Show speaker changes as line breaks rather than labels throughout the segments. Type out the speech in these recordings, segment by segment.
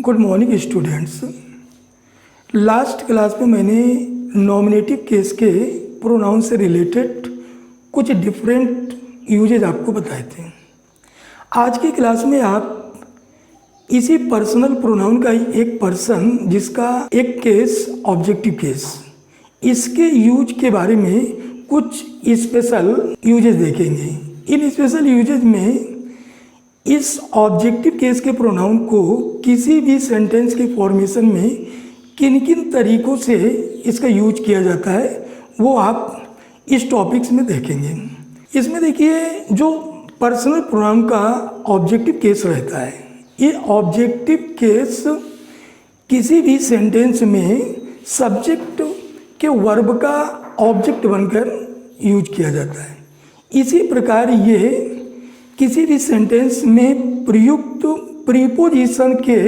Good morning students. Last class में मैंने nominative case के प्रोनाउन से रिलेटेड कुछ डिफरेंट यूजेज आपको बताए थे। आज की क्लास में आप इसी पर्सनल प्रोनाउन का एक पर्सन जिसका एक केस ऑब्जेक्टिव केस, इसके यूज के बारे में कुछ स्पेशल यूजेज देखेंगे। इन स्पेशल यूजेज में इस ऑब्जेक्टिव केस के प्रोनाउन को किसी भी सेंटेंस के फॉर्मेशन में किन किन तरीक़ों से इसका यूज किया जाता है वो आप इस टॉपिक्स में देखेंगे। इसमें देखिए, जो पर्सनल प्रोनाउन का ऑब्जेक्टिव केस रहता है, ये ऑब्जेक्टिव केस किसी भी सेंटेंस में सब्जेक्ट के वर्ब का ऑब्जेक्ट बनकर यूज किया जाता है। इसी प्रकार ये किसी भी सेंटेंस में प्रयुक्त प्रीपोजिशन के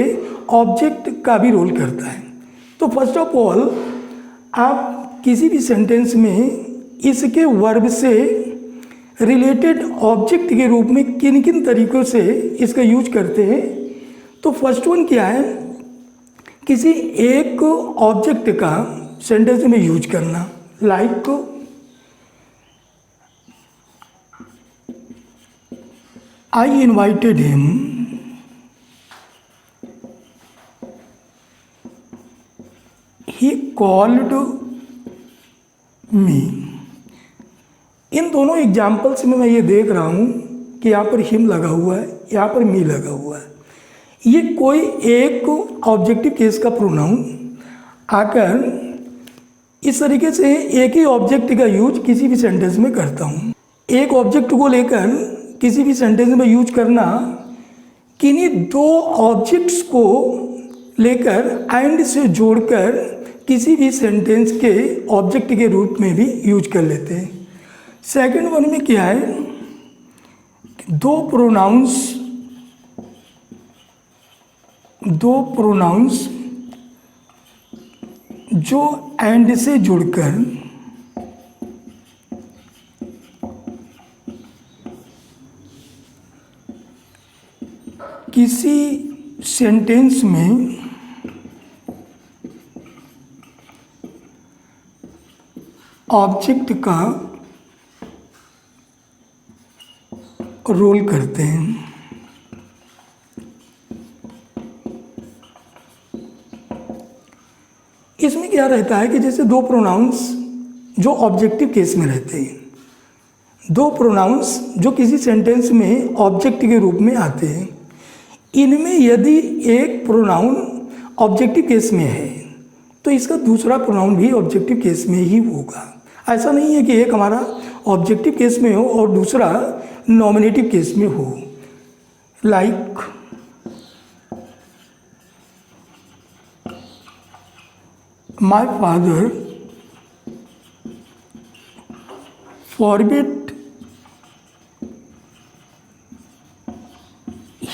ऑब्जेक्ट का भी रोल करता है। तो फर्स्ट ऑफ ऑल, आप किसी भी सेंटेंस में इसके वर्ब से रिलेटेड ऑब्जेक्ट के रूप में किन किन तरीक़ों से इसका यूज करते हैं। तो फर्स्ट वन क्या है, किसी एक ऑब्जेक्ट का सेंटेंस में यूज करना। Like I invited him, he called me। इन दोनों एग्जाम्पल्स में मैं ये देख रहा हूँ कि यहाँ पर हिम लगा हुआ है, यहाँ पर मी लगा हुआ है। ये कोई एक ऑब्जेक्टिव केस का प्रोनाउन आकर इस तरीके से एक ही ऑब्जेक्ट का यूज किसी भी सेंटेंस में करता हूँ। एक ऑब्जेक्ट को लेकर किसी भी सेंटेंस में यूज करना, किन्हीं दो ऑब्जेक्ट्स को लेकर एंड से जोड़कर किसी भी सेंटेंस के ऑब्जेक्ट के रूप में भी यूज कर लेते हैं। सेकंड वन में क्या है, दो प्रोनाउंस जो एंड से जुड़कर किसी सेंटेंस में ऑब्जेक्ट का रोल करते हैं। इसमें क्या रहता है कि जैसे दो प्रोनाउंस जो ऑब्जेक्टिव केस में रहते हैं, दो प्रोनाउंस जो किसी सेंटेंस में ऑब्जेक्ट के रूप में आते हैं, इनमें यदि एक प्रोनाउन ऑब्जेक्टिव केस में है तो इसका दूसरा प्रोनाउन भी ऑब्जेक्टिव केस में ही होगा। ऐसा नहीं है कि एक हमारा ऑब्जेक्टिव केस में हो और दूसरा नॉमिनेटिव केस में हो। Like my father forbid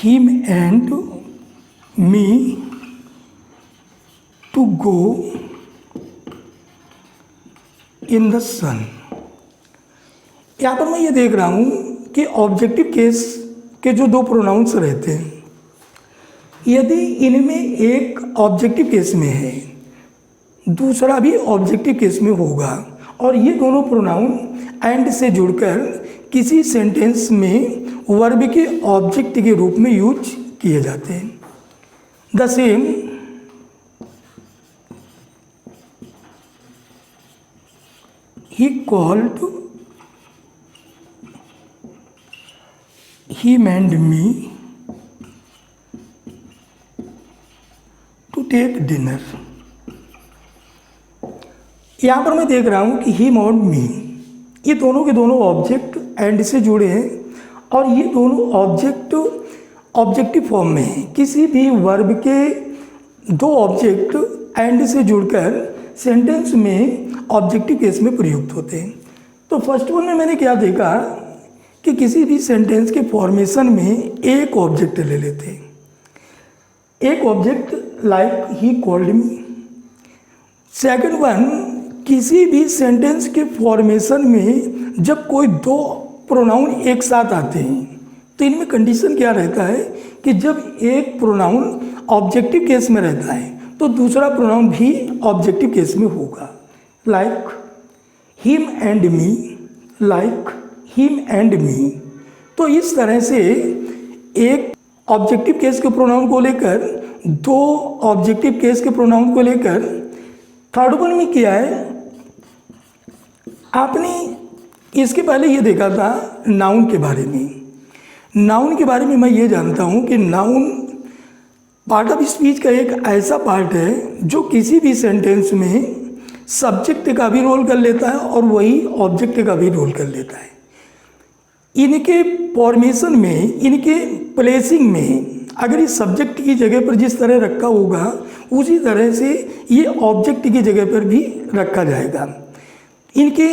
him and me to go in the sun। यहाँ पर मैं ये देख रहा हूँ कि ऑब्जेक्टिव केस के जो दो प्रोनाउंस रहते हैं, यदि इनमें एक ऑब्जेक्टिव केस में है, दूसरा भी ऑब्जेक्टिव केस में होगा और ये दोनों प्रोनाउन एंड से जुड़कर किसी सेंटेंस में वर्ब के ऑब्जेक्ट के रूप में यूज किए जाते हैं। द सेम ही called him and me to take dinner. यहाँ पर मैं देख रहा हूँ कि हिम और मी, ये दोनों के दोनों ऑब्जेक्ट एंड से जुड़े हैं और ये दोनों ऑब्जेक्ट ऑब्जेक्टिव फॉर्म में हैं। किसी भी वर्ब के दो ऑब्जेक्ट एंड से जुड़कर सेंटेंस में ऑब्जेक्टिव केस में प्रयुक्त होते हैं। तो फर्स्ट वन में मैंने क्या देखा कि किसी भी सेंटेंस के फॉर्मेशन में एक ऑब्जेक्ट ले लेते हैं। एक object like he called me. Second one, किसी भी सेंटेंस के फॉर्मेशन में जब कोई दो प्रोनाउन एक साथ आते हैं तो इनमें कंडीशन क्या रहता है कि जब एक प्रोनाउन ऑब्जेक्टिव केस में रहता है तो दूसरा प्रोनाउन भी ऑब्जेक्टिव केस में होगा। Like him and me, like him and me. तो इस तरह से एक ऑब्जेक्टिव केस के प्रोनाउन को लेकर, दो ऑब्जेक्टिव केस के प्रोनाउन को लेकर थर्ड वन में किया है। आपने इसके पहले ये देखा था नाउन के बारे में। नाउन के बारे में मैं ये जानता हूँ कि नाउन पार्ट ऑफ स्पीच का एक ऐसा पार्ट है जो किसी भी सेंटेंस में सब्जेक्ट का भी रोल कर लेता है और वही ऑब्जेक्ट का भी रोल कर लेता है। इनके फॉर्मेशन में, इनके प्लेसिंग में अगर इस सब्जेक्ट की जगह पर जिस तरह रखा होगा उसी तरह से ये ऑब्जेक्ट की जगह पर भी रखा जाएगा। इनके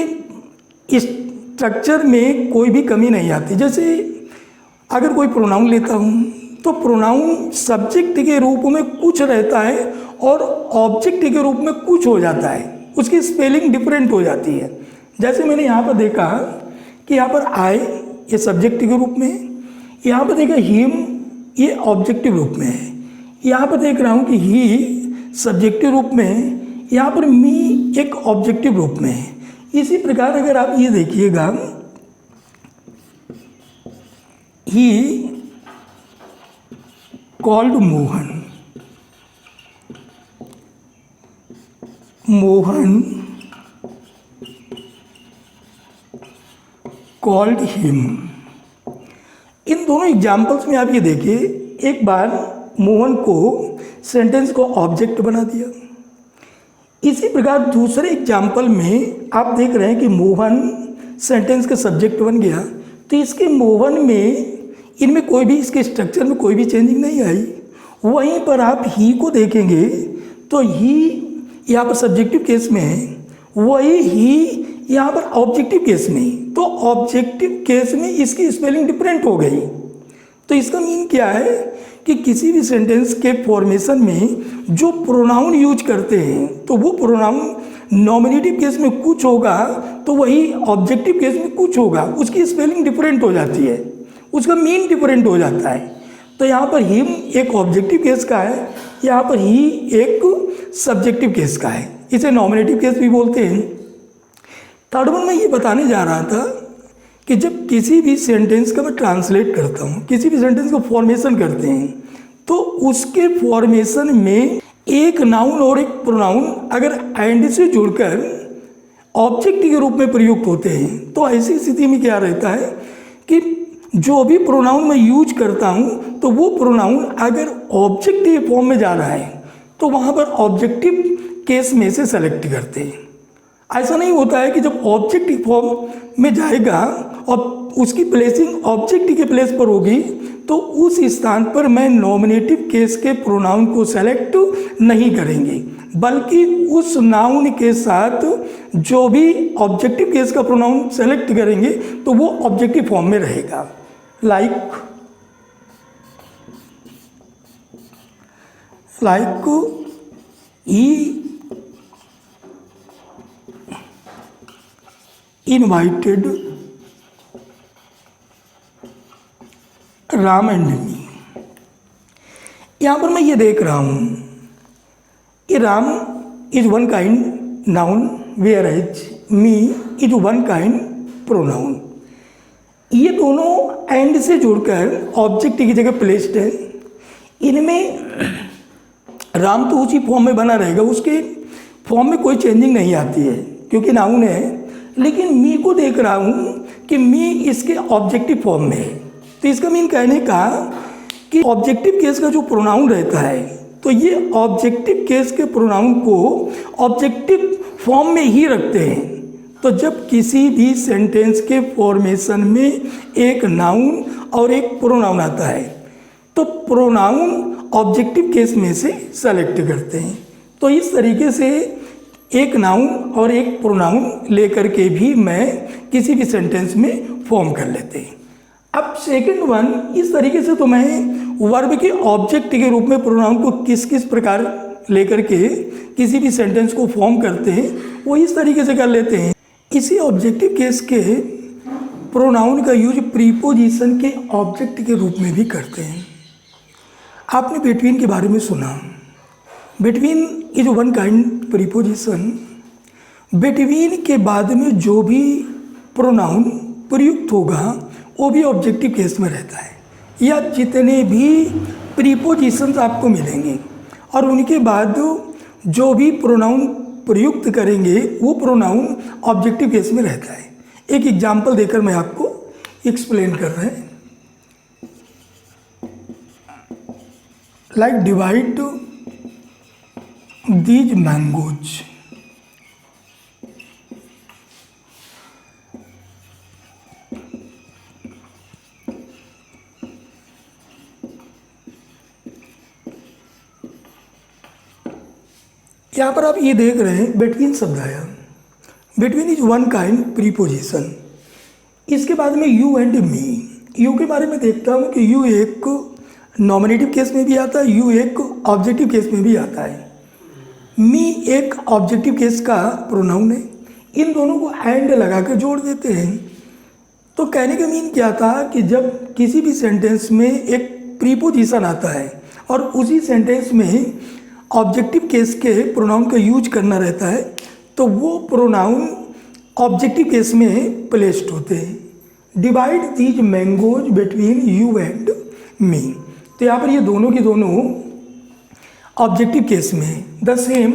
स्ट्रक्चर में कोई भी कमी नहीं आती। जैसे अगर कोई प्रोनाउन लेता हूँ तो प्रोनाउन सब्जेक्ट के रूप में कुछ रहता है और ऑब्जेक्ट के रूप में कुछ हो जाता है, उसकी स्पेलिंग डिफरेंट हो जाती है। जैसे मैंने यहाँ पर देखा कि यहाँ पर आई ये सब्जेक्ट के रूप में है, यहाँ पर देखा हिम ये ऑब्जेक्टिव रूप में है, यहाँ पर देख रहा हूँ कि ही सब्जेक्टिव रूप में है, यहाँ पर मी एक ऑब्जेक्टिव रूप में है। इसी प्रकार अगर आप ये देखिएगा, he called Mohan, Mohan called him. इन दोनों एग्जाम्पल्स में आप ये देखिए, एक बार मोहन को सेंटेंस को ऑब्जेक्ट बना दिया। इसी प्रकार दूसरे एग्जाम्पल में आप देख रहे हैं कि मोहन सेंटेंस का सब्जेक्ट बन गया। तो इसके मोहन में, इनमें कोई भी, इसके स्ट्रक्चर में कोई भी चेंजिंग नहीं आई। वहीं पर आप ही को देखेंगे तो ही यहाँ पर सब्जेक्टिव केस में है, वही ही यहाँ पर ऑब्जेक्टिव केस में। तो ऑब्जेक्टिव केस में इसकी स्पेलिंग डिफरेंट हो गई। तो इसका मीन क्या है कि किसी भी सेंटेंस के फॉर्मेशन में जो प्रोनाउन यूज करते हैं तो वो प्रोनाउन नॉमिनेटिव केस में कुछ होगा तो वही ऑब्जेक्टिव केस में कुछ होगा, उसकी स्पेलिंग डिफरेंट हो जाती है, उसका मीन डिफरेंट हो जाता है। तो यहाँ पर हिम एक ऑब्जेक्टिव केस का है, यहाँ पर ही एक सब्जेक्टिव केस का है, इसे नॉमिनेटिव केस भी बोलते हैं। थर्ड वन मैं ये बताने जा रहा था कि जब किसी भी सेंटेंस का मैं ट्रांसलेट करता हूँ, किसी भी सेंटेंस का फॉर्मेशन करते हैं तो उसके फॉर्मेशन में एक नाउन और एक प्रोनाउन अगर एंड से जुड़कर ऑब्जेक्ट के रूप में प्रयुक्त होते हैं तो ऐसी स्थिति में क्या रहता है कि जो भी प्रोनाउन मैं यूज करता हूँ तो वो प्रोनाउन अगर ऑब्जेक्टिव फॉर्म में जा रहा है तो वहाँ पर ऑब्जेक्टिव केस में से सेलेक्ट करते हैं। ऐसा नहीं होता है कि जब ऑब्जेक्टिव फॉर्म में जाएगा और उसकी प्लेसिंग ऑब्जेक्ट के प्लेस पर होगी तो उस स्थान पर मैं नॉमिनेटिव केस के प्रोनाउन को सेलेक्ट नहीं करेंगे, बल्कि उस नाउन के साथ जो भी ऑब्जेक्टिव केस का प्रोनाउन सेलेक्ट करेंगे तो वो ऑब्जेक्टिव फॉर्म में रहेगा। Like he invited Ram and me. यहाँ पर मैं ये देख रहा हूँ कि Ram is one kind noun whereas me is one kind pronoun. ये दोनों एंड से जुड़कर ऑब्जेक्ट की जगह प्लेस्ड है। इनमें राम तो उसी फॉर्म में बना रहेगा, उसके फॉर्म में कोई चेंजिंग नहीं आती है क्योंकि नाउन है। लेकिन मी को देख रहा हूँ कि मी इसके ऑब्जेक्टिव फॉर्म में है। तो इसका मीन कहने का कि ऑब्जेक्टिव केस का जो प्रोनाउन रहता है तो ये ऑब्जेक्टिव केस के प्रोनाउन को ऑब्जेक्टिव फॉर्म में ही रखते हैं। तो जब किसी भी सेंटेंस के फॉर्मेशन में एक नाउन और एक प्रोनाउन आता है तो प्रोनाउन ऑब्जेक्टिव केस में से सेलेक्ट करते हैं। तो इस तरीके से एक नाउन और एक प्रोनाउन लेकर के भी मैं किसी भी सेंटेंस में फॉर्म कर लेते हैं। अब सेकंड वन, इस तरीके से तो मैं वर्ब के ऑब्जेक्ट के रूप में प्रोनाउन को किस किस प्रकार लेकर के किसी भी सेंटेंस को फॉर्म करते हैं वो इस तरीके से कर लेते हैं। इसी ऑब्जेक्टिव केस के प्रोनाउन का यूज प्रीपोजिशन के ऑब्जेक्ट के रूप में भी करते हैं। आपने बिटवीन के बारे में सुना। Between is one kind preposition. Between के बाद में जो भी प्रोनाउन प्रयुक्त होगा वो भी ऑब्जेक्टिव केस में रहता है, या जितने भी प्रीपोजिशंस आपको मिलेंगे और उनके बाद जो भी प्रोनाउन प्रयुक्त करेंगे वो प्रोनाउन ऑब्जेक्टिव केस में रहता है। एक एग्जाम्पल देकर मैं आपको एक्सप्लेन कर रहे हैं। Like divide these mangoes. यहाँ पर आप ये देख रहे हैं बिटवीन शब्द आया। Between is one kind preposition. इसके बाद में यू एंड मी। यू के बारे में देखता हूँ कि यू एक नॉमिनेटिव केस में भी आता है, यू एक ऑब्जेक्टिव केस में भी आता है। मी एक ऑब्जेक्टिव केस का प्रोनाउन है। इन दोनों को एंड लगा के जोड़ देते हैं। तो कहने का मीन क्या था कि जब किसी भी सेंटेंस में एक प्रीपोजिशन आता है और उसी सेंटेंस में ऑब्जेक्टिव केस के प्रोनाउन का यूज करना रहता है तो वो प्रोनाउन ऑब्जेक्टिव केस में प्लेस्ड होते हैं। Divide these mangoes between you and me. तो यहाँ पर ये दोनों की दोनों ऑब्जेक्टिव केस में। The same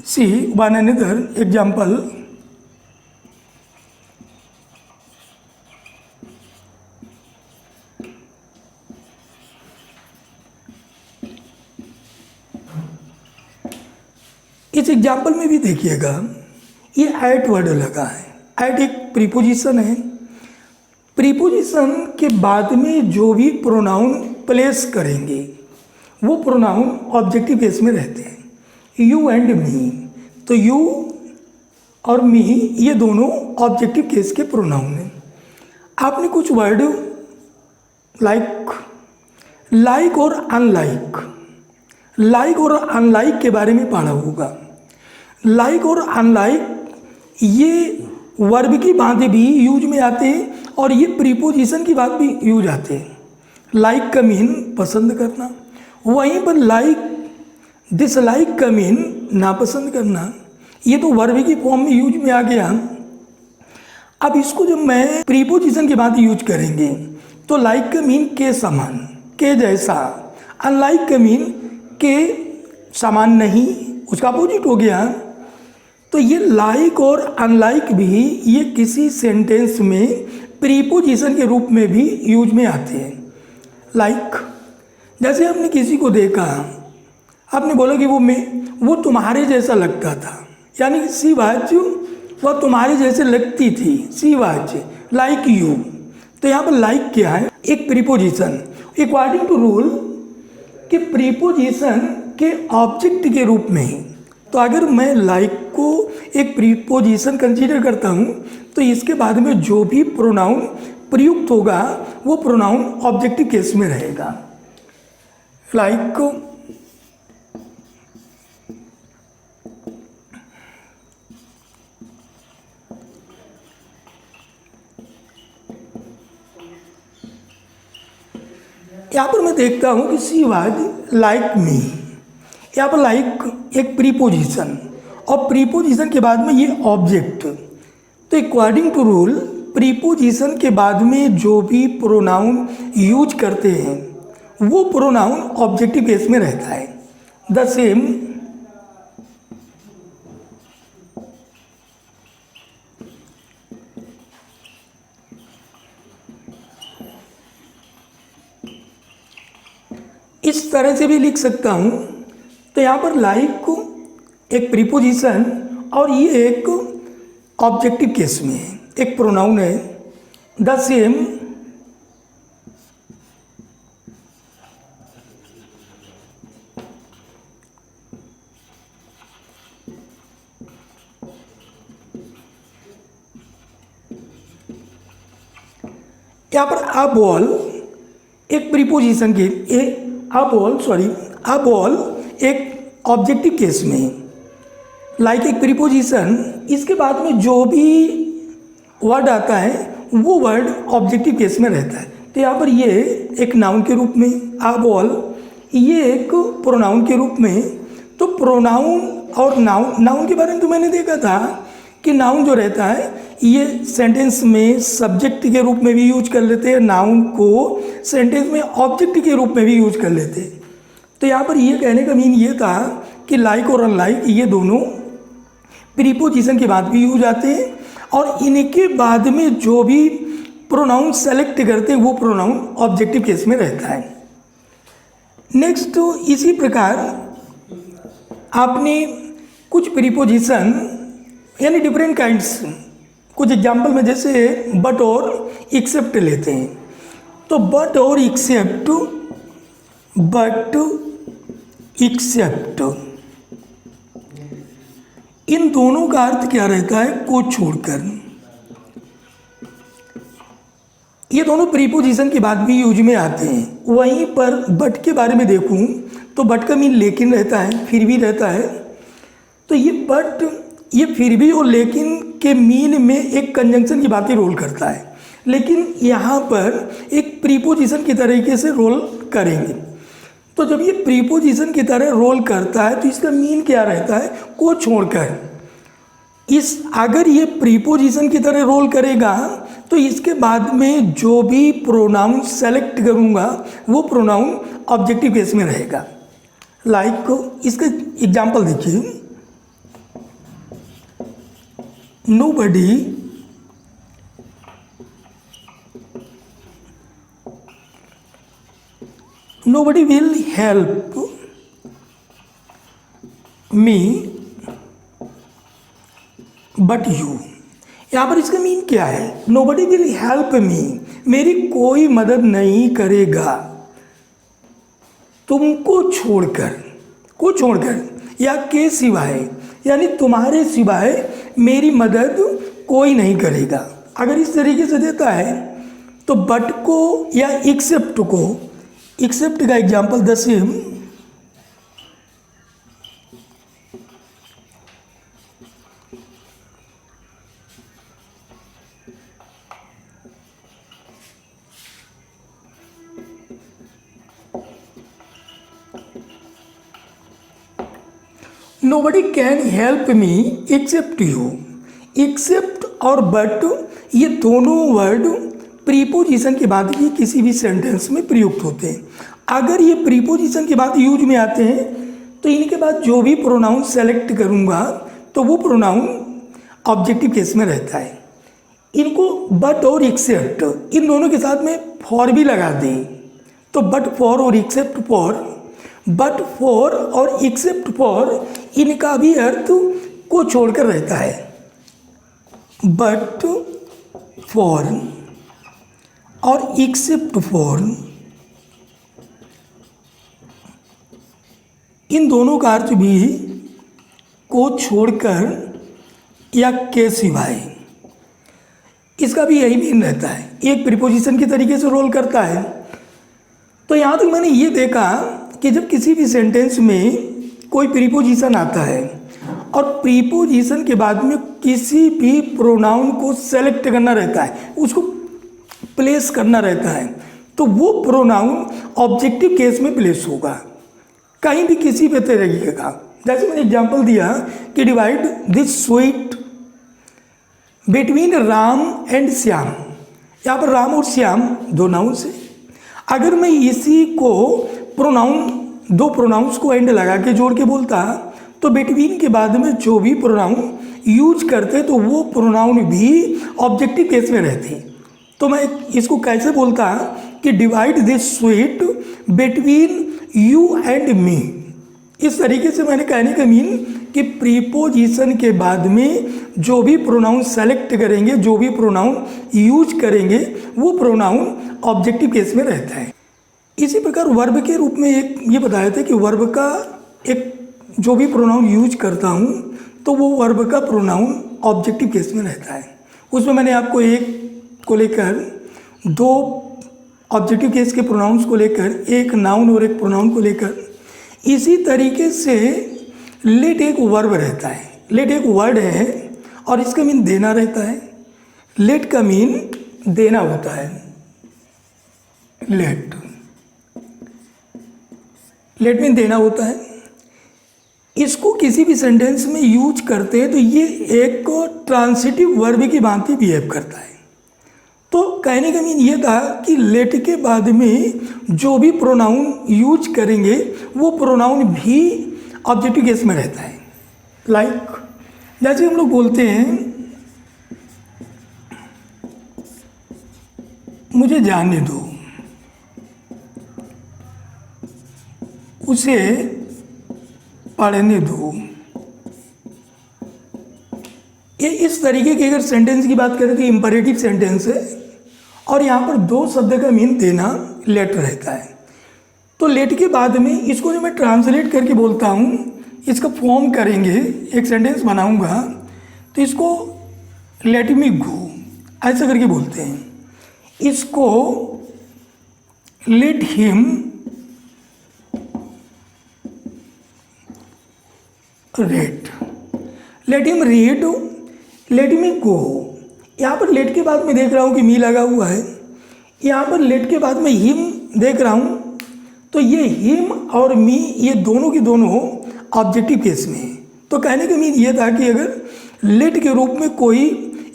see one another example. इस एग्जाम्पल में भी देखिएगा ये एट वर्ड लगा है। एट एक प्रीपोजिशन है। प्रीपोजिशन के बाद में जो भी प्रोनाउन प्लेस करेंगे वो प्रोनाउन ऑब्जेक्टिव केस में रहते हैं। यू एंड मी, तो यू और मी ये दोनों ऑब्जेक्टिव केस के प्रोनाउन हैं। आपने कुछ वर्ड लाइक और अनलाइक, लाइक और अनलाइक के बारे में पढ़ा होगा। लाइक और अनलाइक ये वर्ब की बातें भी यूज में आते हैं और ये प्रीपोजिशन की बात भी यूज आते हैं। लाइक का मीन पसंद करना, वहीं पर डिसलाइक का मीन नापसंद करना। ये तो वर्ब की फॉर्म में यूज में आ गया। अब इसको जब मैं प्रीपोजिशन की बात यूज करेंगे तो लाइक का मीन के समान, के जैसा। अनलाइक का मीन के समान नहीं, उसका अपोजिट हो गया। तो ये लाइक और अनलाइक भी ये किसी सेंटेंस में प्रीपोजिशन के रूप में भी यूज में आते हैं। लाइक जैसे आपने किसी को देखा, आपने बोला कि वो तुम्हारे जैसा लगता था, यानी सी वाज वह तुम्हारे जैसे लगती थी। She was like you. तो यहाँ पर लाइक क्या है? एक प्रीपोजिशन। अकॉर्डिंग टू रूल कि प्रीपोजिशन के ऑब्जेक्ट के रूप में, तो अगर मैं लाइक को एक प्रीपोजिशन कंसीडर करता हूँ तो इसके बाद में जो भी प्रोनाउन प्रयुक्त होगा वो प्रोनाउन ऑब्जेक्टिव केस में रहेगा। लाइक यहाँ पर मैं देखता हूँ कि सी वाज लाइक मी। यहाँ पर लाइक एक प्रीपोजिशन और प्रीपोजिशन के बाद में ये ऑब्जेक्ट। तो अकॉर्डिंग टू रूल प्रीपोजिशन के बाद में जो भी प्रोनाउन यूज करते हैं वो प्रोनाउन ऑब्जेक्टिव केस में रहता है। द सेम इस तरह से भी लिख सकता हूँ। तो यहाँ पर लाइक एक प्रीपोजिशन और ये एक ऑब्जेक्टिव केस में है, एक प्रोनाउन है। द सेम यहाँ पर अ बॉल एक प्रीपोजिशन के अ बॉल एक ऑब्जेक्टिव केस में। लाइक एक प्रीपोजिशन, इसके बाद में जो भी वर्ड आता है वो वर्ड ऑब्जेक्टिव केस में रहता है। तो यहाँ पर ये एक नाउन के रूप में, आप ऑल ये एक प्रोनाउन के रूप में। तो प्रोनाउन और नाउन के बारे में तो मैंने देखा था कि नाउन जो रहता है ये सेंटेंस में सब्जेक्ट के रूप में भी यूज कर लेते हैं, नाउन को सेंटेंस में ऑब्जेक्ट के रूप में भी यूज कर लेते हैं। तो यहाँ पर ये कहने का मीन ये था कि लाइक और अनलाइक ये दोनों प्रीपोजिशन के बाद भी यूज आते हैं, और इनके बाद में जो भी प्रोनाउन सेलेक्ट करते हैं वो प्रोनाउन ऑब्जेक्टिव केस में रहता है। नेक्स्ट, इसी प्रकार आपने कुछ प्रीपोजिशन यानी डिफरेंट काइंड्स, कुछ एग्जाम्पल में जैसे बट और एक्सेप्ट लेते हैं। तो बट और एक्सेप्ट, बट एक्सेप्ट, इन दोनों का अर्थ क्या रहता है? को छोड़कर। ये दोनों प्रीपोजिशन के बाद भी यूज में आते हैं। वहीं पर बट के बारे में देखूं तो बट का मीन लेकिन रहता है, फिर भी रहता है। तो ये बट, ये फिर भी और लेकिन के मीन में एक कंजंक्शन की बात ही रोल करता है, लेकिन यहाँ पर एक प्रीपोजिशन की तरीके से रोल करेंगे। तो जब ये प्रीपोजिशन की तरह रोल करता है तो इसका मीन क्या रहता है? को छोड़कर। अगर ये प्रीपोजिशन की तरह रोल करेगा तो इसके बाद में जो भी प्रोनाउन सेलेक्ट करूँगा वो प्रोनाउन ऑब्जेक्टिव केस में रहेगा। लाइक इसका एग्जाम्पल देखिए, nobody will help me but you। यहाँ पर इसका मीन क्या है? nobody will help me, मेरी कोई मदद नहीं करेगा तुमको छोड़कर, को छोड़कर या के सिवाय, यानी तुम्हारे सिवाय मेरी मदद कोई नहीं करेगा। अगर इस तरीके से देता है तो बट को या एक्सेप्ट को, एक्सेप्ट का example the same, nobody can help me except you. Except और बट ये दोनों वर्ड प्रीपोजिशन के बाद ही किसी भी सेंटेंस में प्रयुक्त होते हैं। अगर ये प्रीपोजिशन के बाद यूज में आते हैं तो इनके बाद जो भी प्रोनाउन सेलेक्ट करूँगा तो वो प्रोनाउन ऑब्जेक्टिव केस में रहता है। इनको बट और एक्सेप्ट इन दोनों के साथ में फॉर भी लगा दें तो बट फॉर और एक्सेप्ट फॉर, बट फॉर और एक्सेप्ट फॉर इनका भी अर्थ को छोड़कर रहता है। बट फॉर और एक्सेप्ट फॉर, इन दोनों का अर्थ भी को छोड़कर या के सिवाय, इसका भी यही मीन रहता है। एक प्रीपोजिशन के तरीके से रोल करता है। तो यहाँ तक मैंने ये देखा कि जब किसी भी सेंटेंस में कोई प्रीपोजिशन आता है और प्रीपोजिशन के बाद में किसी भी प्रोनाउन को सेलेक्ट करना रहता है, उसको प्लेस करना रहता है, तो वो प्रोनाउन ऑब्जेक्टिव केस में प्लेस होगा कहीं भी किसी भी तरीके का। जैसे मैंने एग्जांपल दिया कि divide this sweet between Ram and Shyam. यहाँ पर राम और श्याम दो नाउन्स है। अगर मैं इसी को प्रोनाउन, दो प्रोनाउंस को एंड लगा के जोड़ के बोलता तो बिटवीन के बाद में जो भी प्रोनाउन यूज करते तो वो प्रोनाउन भी ऑब्जेक्टिव केस में रहते। तो मैं इसको कैसे बोलता कि divide this sweet between you and मी। इस तरीके से मैंने कहने का मीन कि प्रीपोजिशन के बाद में जो भी प्रोनाउन सेलेक्ट करेंगे, जो भी प्रोनाउन यूज करेंगे वो प्रोनाउन ऑब्जेक्टिव केस में रहता है। इसी प्रकार वर्ब के रूप में एक ये बताया था कि वर्ब का एक जो भी प्रोनाउन यूज करता हूँ तो वो वर्ब का प्रोनाउन ऑब्जेक्टिव केस में रहता है। उसमें मैंने आपको एक को लेकर, दो ऑब्जेक्टिव केस के प्रोनाउंस को लेकर, एक नाउन और एक प्रोनाउन को लेकर, इसी तरीके से लेट एक वर्ब रहता है। लेट एक वर्ड है और इसका मीन देना रहता है। लेट का मीन देना होता है, लेट में देना होता है। इसको किसी भी सेंटेंस में यूज करते हैं तो ये एक ट्रांसिटिव वर्ब की भांति बिहेव करता है। तो कहने का मीन ये था कि लेट के बाद में जो भी प्रोनाउन यूज करेंगे वो प्रोनाउन भी ऑब्जेक्टिव केस में रहता है। लाइक जैसे हम लोग बोलते हैं मुझे जाने दो, उसे पढ़ने दो। ये इस तरीके के अगर सेंटेंस की बात करें तो इंपरेटिव सेंटेंस है और यहाँ पर दो शब्द का मीन देना लेट रहता है। तो लेट के बाद में इसको जो मैं ट्रांसलेट करके बोलता हूँ, इसका फॉर्म करेंगे, एक सेंटेंस बनाऊंगा तो इसको लेट मी गो ऐसा करके बोलते हैं। इसको let him read, let him read, let me go. यहाँ पर लेट के बाद मैं देख रहा हूँ कि मी लगा हुआ है, यहाँ पर लेट के बाद में हिम देख रहा हूँ, तो ये हिम और मी ये दोनों की दोनों ऑब्जेक्टिव केस में है। तो कहने का मीन ये था कि अगर लेट के रूप में कोई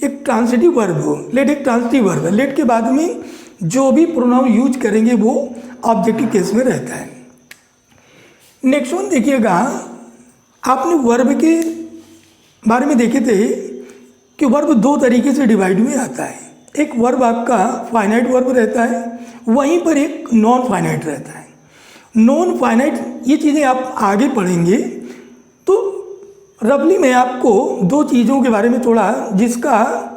एक ट्रांसिटिव वर्ब हो, लेट एक ट्रांसिटिव वर्ब है, लेट के बाद में जो भी प्रोनाउन यूज करेंगे वो ऑब्जेक्टिव केस में रहता है। नेक्स्ट वन देखिएगा, आपने वर्ब के बारे में देखे थे कि वर्ब दो तरीके से डिवाइड में आता है। एक वर्ब आपका फाइनाइट वर्ब रहता है, वहीं पर एक नॉन फाइनाइट रहता है। नॉन फाइनाइट ये चीज़ें आप आगे पढ़ेंगे तो रफली मैं आपको दो चीज़ों के बारे में थोड़ा, जिसका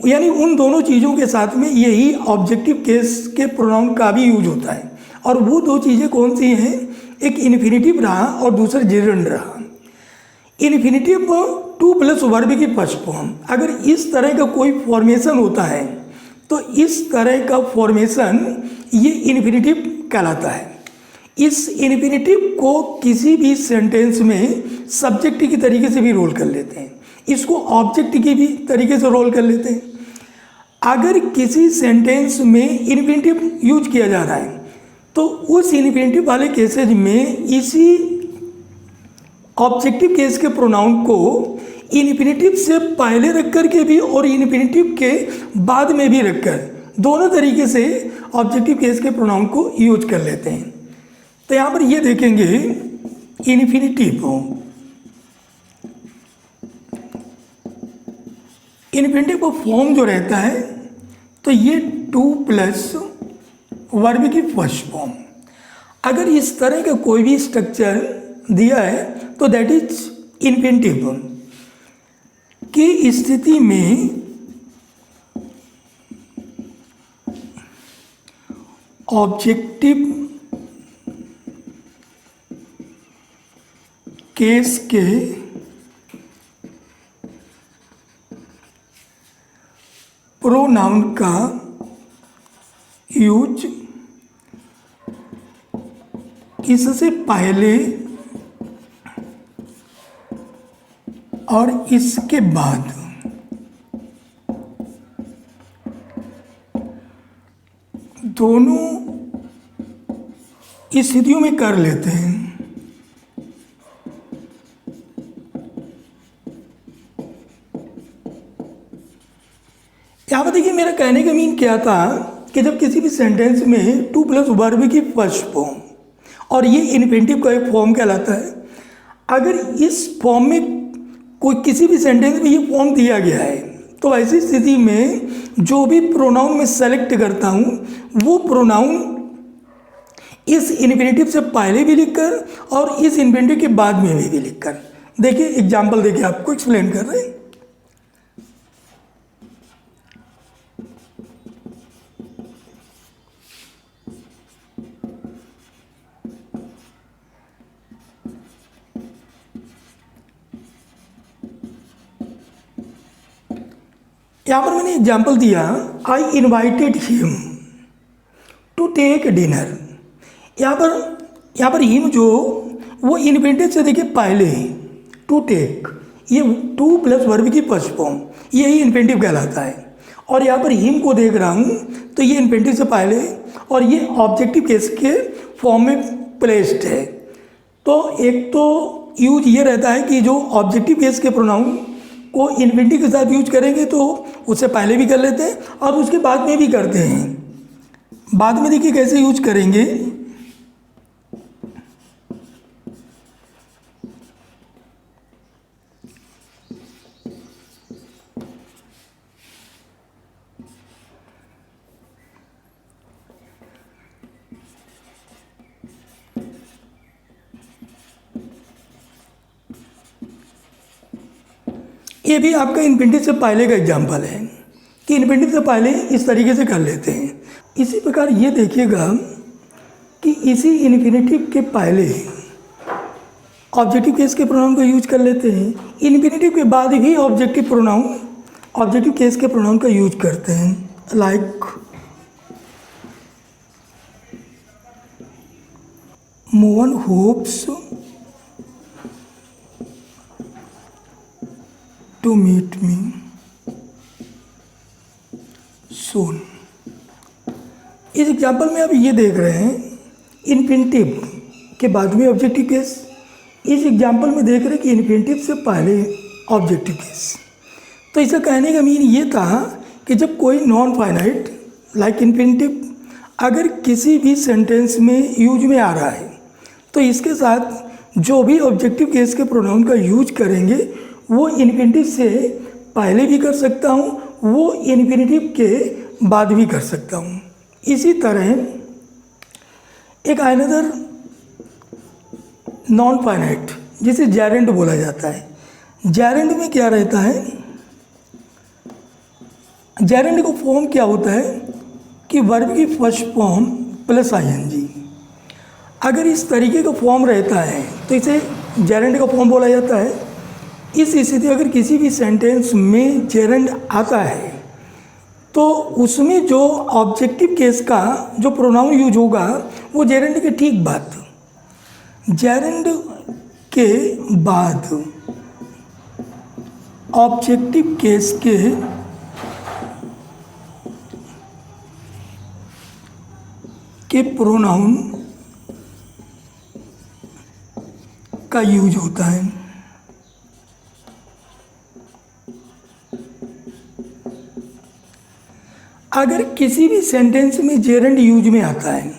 यानी उन दोनों चीज़ों के साथ में यही ऑब्जेक्टिव केस के प्रोनाउन का भी यूज होता है। और वो दो चीज़ें कौन सी हैं, एक इन्फिनिटिव रहा और दूसरा जेरेंड रहा। इन्फिनिटिव टू प्लस वर्ब की फर्स्ट फॉर्म, अगर इस तरह का कोई फॉर्मेशन होता है तो इस तरह का फॉर्मेशन ये इन्फिनिटिव कहलाता है। इस इन्फिनिटिव को किसी भी सेंटेंस में सब्जेक्ट की तरीके से भी रोल कर लेते हैं, इसको ऑब्जेक्ट की भी तरीके से रोल कर लेते हैं। अगर किसी सेंटेंस में इन्फिनिटिव यूज किया जा रहा है तो उस इन्फिनिटिव वाले केसेज में इसी ऑब्जेक्टिव केस के प्रोनाउन को इन्फिनिटिव से पहले रख कर के भी और इन्फिनिटिव के बाद में भी रखकर दोनों तरीके से ऑब्जेक्टिव केस के प्रोनाउन को यूज कर लेते हैं। तो यहाँ पर ये देखेंगे इन्फिनिटिव का फॉर्म जो रहता है तो ये टू प्लस वर्ब की फर्स्ट फॉर्म। अगर इस तरह का कोई भी स्ट्रक्चर दिया है तो दैट इज इन्फिनिटिव की स्थिति में ऑब्जेक्टिव केस के प्रोनाउन का यूज इससे पहले और इसके बाद दोनों स्थितियों में कर लेते हैं। यहाँ पर देखिए मेरा कहने का मीन क्या था कि जब किसी भी सेंटेंस में टू प्लस वर्ब की फर्स्ट फॉर्म और ये इन्फिनिटिव का एक फॉर्म कहलाता है, अगर इस फॉर्म में कोई किसी भी सेंटेंस में ये फॉर्म दिया गया है तो ऐसी स्थिति में जो भी प्रोनाउन मैं सेलेक्ट करता हूँ वो प्रोनाउन इस इन्फिनिटिव से पहले भी लिखकर और इस इन्फिनिटिव के बाद में भी लिखकर, देखिए एग्जाम्पल देखिए आपको एक्सप्लेन कर रहे हैं। यहाँ पर मैंने एग्जाम्पल दिया, I invited him to take dinner. यहाँ पर हिम जो वो इन्फिनिटिव से देखिए पहले ही टू टेक, ये टू प्लस वर्ब की फर्स्ट फॉर्म, यही इन्फिनिटिव कहलाता है। और यहाँ पर हिम को देख रहा हूँ तो ये इन्फिनिटिव से पहले और ये ऑब्जेक्टिव केस के फॉर्म में प्लेस्ड है। तो एक तो यूज ये रहता है कि जो ऑब्जेक्टिव केस के प्रोनाउन को इन्फिनिटिव के साथ यूज करेंगे तो उससे पहले भी कर लेते हैं और उसके बाद में भी करते हैं। बाद में देखिए कैसे यूज करेंगे। ये भी आपका इन्फिनिटिव से पहले का एग्जाम्पल है कि इन्फिनिटिव से पहले इस तरीके से कर लेते हैं। इसी प्रकार ये देखिएगा कि इसी इन्फिनिटिव के पहले ऑब्जेक्टिव केस के प्रोनाउन को यूज कर लेते हैं, इन्फिनिटिव के बाद भी ऑब्जेक्टिव केस के प्रोनाउन का यूज करते हैं। Like Mohan hopes to meet me soon. इस एग्जाम्पल में आप ये देख रहे हैं इन्फिनिटिव के बाद में ऑब्जेक्टिव केस। इस एग्जाम्पल में देख रहे हैं कि इन्फिनिटिव से पहले ऑब्जेक्टिव केस। तो इसका कहने का मीन ये था कि जब कोई नॉन फाइनाइट लाइक इन्फिनिटिव अगर किसी भी सेंटेंस में यूज में आ रहा है तो इसके साथ जो भी ऑब्जेक्टिव केस के प्रोनाउन का यूज करेंगे वो इन्फिनिटिव से पहले भी कर सकता हूँ, वो इन्फिनिटिव के बाद भी कर सकता हूँ। इसी तरह एक अनदर नॉन फाइनाइट जिसे जेरेंड बोला जाता है। जेरेंड में क्या रहता है, जेरेंड का फॉर्म क्या होता है कि वर्ब की फर्स्ट फॉर्म प्लस आईएनजी। अगर इस तरीके का फॉर्म रहता है तो इसे जेरेंड का फॉर्म बोला जाता है। इस स्थिति में अगर किसी भी सेंटेंस में जेरेंड आता है तो उसमें जो ऑब्जेक्टिव केस का जो प्रोनाउन यूज होगा वो जेरेंड के ठीक बाद, जेरेंड के बाद ऑब्जेक्टिव केस के प्रोनाउन का यूज होता है। अगर किसी भी सेंटेंस में जेरेंड यूज में आता है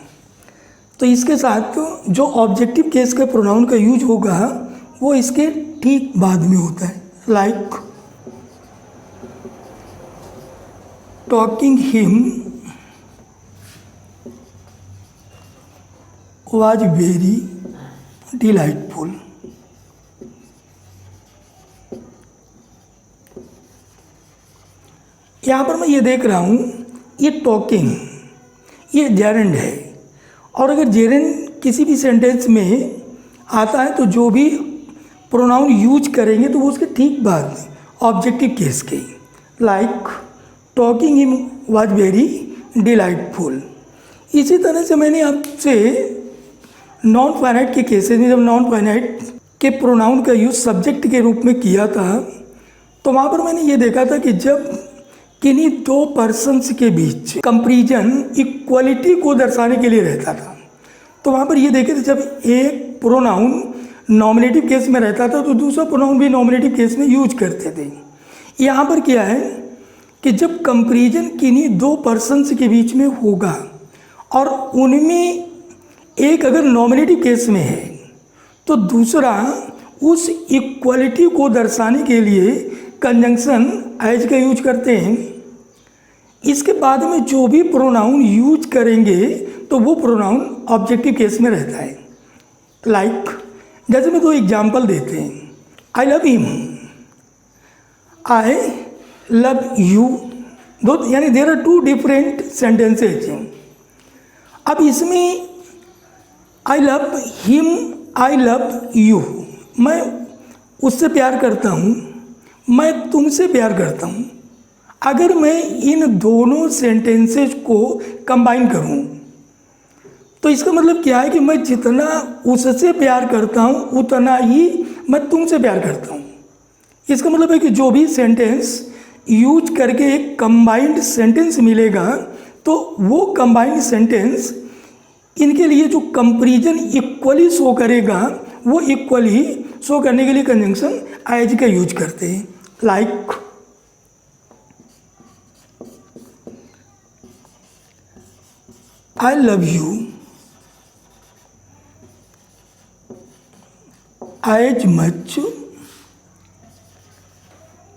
तो इसके साथ जो ऑब्जेक्टिव केस के प्रोनाउन का यूज होगा वो इसके ठीक बाद में होता है। Like talking him was very delightful. यहाँ पर मैं ये देख रहा हूँ ये टॉकिंग ये जेरेंड है और अगर जेरेंड किसी भी सेंटेंस में आता है तो जो भी प्रोनाउन यूज करेंगे तो वो उसके ठीक बाद ऑब्जेक्टिव केस के। Like talking him was very delightful. इसी तरह से मैंने आपसे नॉन फाइनाइट के केसेस में जब नॉन फाइनाइट के प्रोनाउन का यूज सब्जेक्ट के रूप में किया था तो वहाँ पर मैंने ये देखा था कि जब किन्हीं दो पर्सन्स के बीच कंपैरिजन इक्वलिटी को दर्शाने के लिए रहता था तो वहाँ पर ये देखे थे जब एक प्रोनाउन नॉमिनेटिव केस में रहता था तो दूसरा प्रोनाउन भी नॉमिनेटिव केस में यूज करते थे। यहाँ पर क्या है कि जब कंपैरिजन किन्हीं दो पर्सन्स के बीच में होगा और उनमें एक अगर नॉमिनेटिव केस में है तो दूसरा उस इक्वलिटी को दर्शाने के लिए कंजंक्शन एज का यूज करते हैं। इसके बाद में जो भी प्रोनाउन यूज करेंगे तो वो प्रोनाउन ऑब्जेक्टिव केस में रहता है। लाइक जैसे मैं दो एग्जाम्पल देते हैं। I love him, I love you, दो यानी there are two different sentences. अब इसमें I love him, I love you, मैं उससे प्यार करता हूँ, मैं तुमसे प्यार करता हूँ। अगर मैं इन दोनों सेंटेंसेज को कंबाइन करूँ तो इसका मतलब क्या है कि मैं जितना उससे प्यार करता हूँ उतना ही मैं तुमसे प्यार करता हूँ। इसका मतलब है कि जो भी सेंटेंस यूज करके एक कंबाइंड सेंटेंस मिलेगा, तो वो कंबाइंड सेंटेंस इनके लिए जो कंपैरिजन इक्वली शो करेगा, वो इक्वली शो करने के लिए कंजंक्शन आईएनजी का यूज करते हैं। Like I love you as much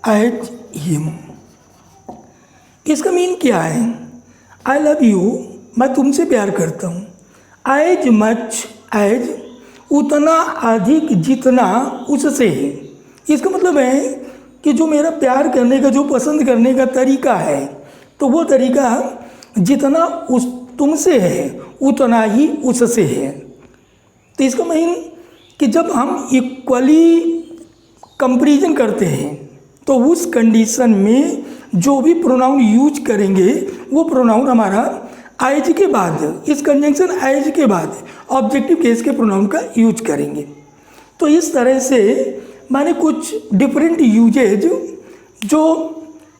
as him. इसका मीन क्या है? आई लव यू, मैं तुमसे प्यार करता हूँ। एज मच एज, उतना अधिक जितना उससे है। इसका मतलब है कि जो मेरा प्यार करने का, जो पसंद करने का तरीका है, तो वो तरीका जितना उस तुमसे है उतना ही उससे है। तो इसका मीन कि जब हम इक्वली कंपैरिजन करते हैं तो उस कंडीशन में जो भी प्रोनाउन यूज करेंगे वो प्रोनाउन हमारा आईएनजी के बाद, इस कंजंक्शन आईएनजी के बाद ऑब्जेक्टिव केस के प्रोनाउन का यूज करेंगे। तो इस तरह से मैंने कुछ डिफरेंट यूजेज, जो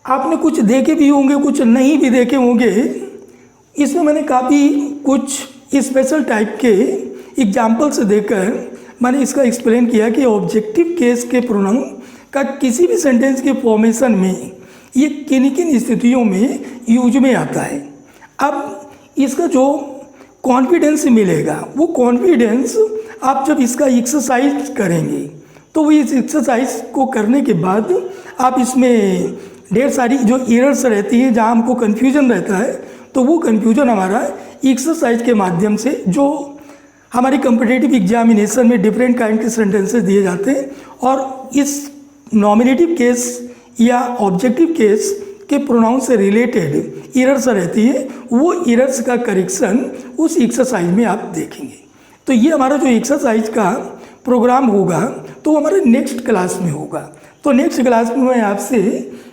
आपने कुछ देखे भी होंगे, कुछ नहीं भी देखे होंगे, इसमें मैंने काफ़ी कुछ स्पेशल टाइप के एग्जाम्पल्स देकर मैंने इसका एक्सप्लेन किया कि ऑब्जेक्टिव केस के प्रोनाउन का किसी भी सेंटेंस के फॉर्मेशन में ये किन किन स्थितियों में यूज में आता है। अब इसका जो कॉन्फिडेंस मिलेगा, वो कॉन्फिडेंस आप जब इसका एक्सरसाइज करेंगे तो वो इस एक्सरसाइज को करने के बाद आप इसमें ढेर सारी जो एरर्स रहती है, जहाँ हमको कन्फ्यूजन रहता है, तो वो कन्फ्यूजन हमारा एक्सरसाइज के माध्यम से, जो हमारी कॉम्पिटिटिव एग्जामिनेशन में डिफरेंट काइंड के सेंटेंसेस दिए जाते हैं, और इस नॉमिनेटिव केस या ऑब्जेक्टिव केस के प्रोनाउन से रिलेटेड एरर्स रहती है, वो एरर्स का करेक्शन उस एक्सरसाइज में आप देखेंगे। तो ये हमारा जो एक्सरसाइज का प्रोग्राम होगा तो हमारे नेक्स्ट क्लास में होगा। तो नेक्स्ट क्लास में मैं आपसे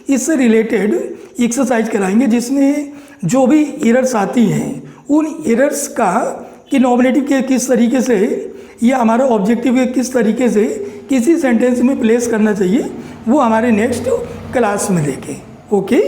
इससे रिलेटेड एक्सरसाइज कराएंगे, जिसमें जो भी एरर्स आती हैं उन एरर्स का कि नॉमिनेटिव के किस तरीके से या हमारा ऑब्जेक्टिव के किस तरीके से किसी सेंटेंस में प्लेस करना चाहिए, वो हमारे नेक्स्ट क्लास में देखें। ओके।